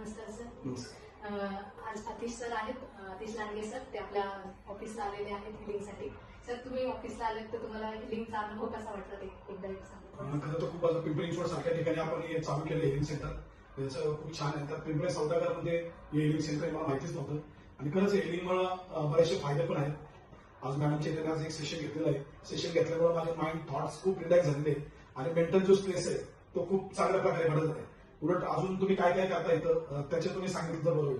नमस्कार सर. नमस्कार. आज अतिश सर आहेत, अतिश लांडगे सर. ते आपल्या ऑफिसला आलेले आहेत हिलिंगसाठी. सर, तुम्ही ऑफिसला आलेत तर तुम्हाला हिलिंगचा अनुभव कसा वाटला ते एकदा सांगा. खरं तर खूप आता पिंपरी चिंचवड सारख्या ठिकाणी आपण हे चालू केलं हिलिंग सेंटर. त्याचं खूप छान आहे. तर पिंपरी सौदागरमध्ये हे हिलिंग सेंटर मला माहितीच नव्हतं आणि खरंच हिलिंगमुळे बरेचसे फायदे पण आहेत. आज मॅडमच्या इथे आज एक सेशन घेतलेलं आहे. सेशन घेतल्यामुळे माझे माइंड थॉट्स खूप रिलॅक्स झालेले आणि मेंटल जो स्ट्रेस आहे तो खूप चांगल्या प्रकारे घडत आहे. उलट अजून तुम्ही काय काय करता येतं त्याचे तुम्ही सांगितलं तर बरोबर.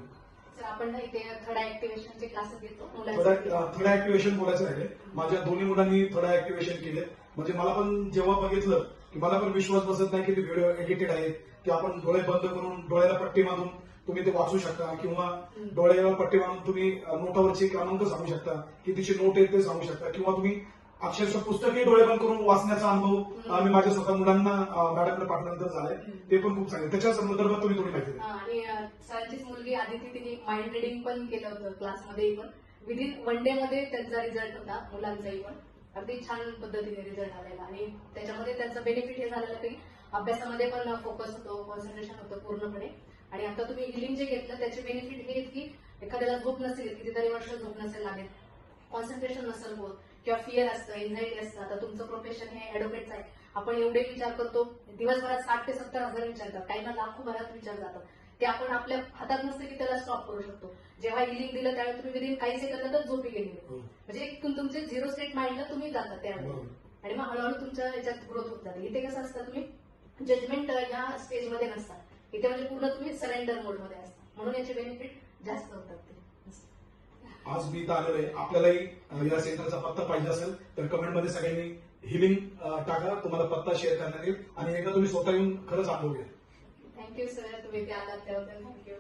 सर, आपण ना इथे थर्ड ऍक्टिव्हेशनचे क्लासेस घेतो थर्ड ऍक्टिव्हेशन बोलायचं आहे. माझ्या दोन्ही मुलांनी थर्ड ऍक्टिव्हेशन केले. म्हणजे मला पण जेव्हा बघितलं की मला पण विश्वास बसत नाही की ते व्हिडिओ एडिटेड आहेत की आपण डोळे बंद करून डोळ्याला पट्टी बांधून तुम्ही ते वाचू शकता किंवा डोळ्याला पट्टी बांधून तुम्ही नोटावरचे क्रमांक सांगू शकता, कितीची नोट आहे ते सांगू शकता किंवा तुम्ही अक्षरशः पुस्तकही डोळे बंद करून वाचण्याचा अनुभव आम्ही माझ्या स्वतः मुलांना मॅडमकडे पाठवल्यानंतर झालाय. ते पण खूप चांगले. त्याच्या संदर्भात तुम्ही थोडी माहिती द्या. आणि सरांचीच मुलगी आदिती, तिने माइंड रिडिंग पण केलं होतं क्लासमध्ये. पण विदिन 1 डे मध्ये त्यांचा रिझल्ट होता, मुलांचाही पण अगदी छान पद्धतीने रिझल्ट आलेला. आणि त्याच्यामध्ये त्यांचं बेनिफिट हे झालेलं की अभ्यासामध्ये पण फोकस होतो, कॉन्सन्ट्रेशन होतं पूर्णपणे. आणि आता तुम्ही हिलिंग जे घेतलं त्याचे बेनिफिट हे आहेत की एखाद्याला झोप नसेल, कितीतरी वर्ष झोप नसेल लागेल, कॉन्सन्ट्रेशन नसेल होत किंवा फिअर असतं, एन्झायटी असतं. आता तुमचं प्रोफेशन हे ऍडव्होकेटचं आहे. आपण एवढे विचार करतो, दिवसभरात 60 ते 70 हजार विचार करतात, काही ना लाखो भरात विचार जातात. ते आपण आपल्या हातात नसतं की त्याला स्टॉप करू शकतो. जेव्हा हिलिंग दिलं त्यावेळी तुम्ही विदिन काही सेकंदातच झोपी गेली. म्हणजे तुमचे झिरो स्टेट माइंडला तुम्ही जातात त्यावेळी आणि मग हळूहळू तुमच्या याच्यात ग्रोथ होत जाते. इथे कसं असतं, तुम्ही जजमेंट या स्टेजमध्ये नसतात. इथे म्हणजे पूर्ण तुम्ही सरेंडर मोडमध्ये असता, म्हणून याचे बेनिफिट जास्त होतात. आज मी इथं आलेलो आहे. आपल्यालाही या सेंटरचा पत्ता पाहिजे असेल तर कमेंटमध्ये सगळ्यांनी हिलिंग टाका. तुम्हाला पत्ता शेअर करण्यात येईल आणि एकदा तुम्ही स्वतः येऊन खरंच अनुभव घ्या. थँक्यू सर, तुम्ही इथे आलात त्याबद्दल थँक्यू.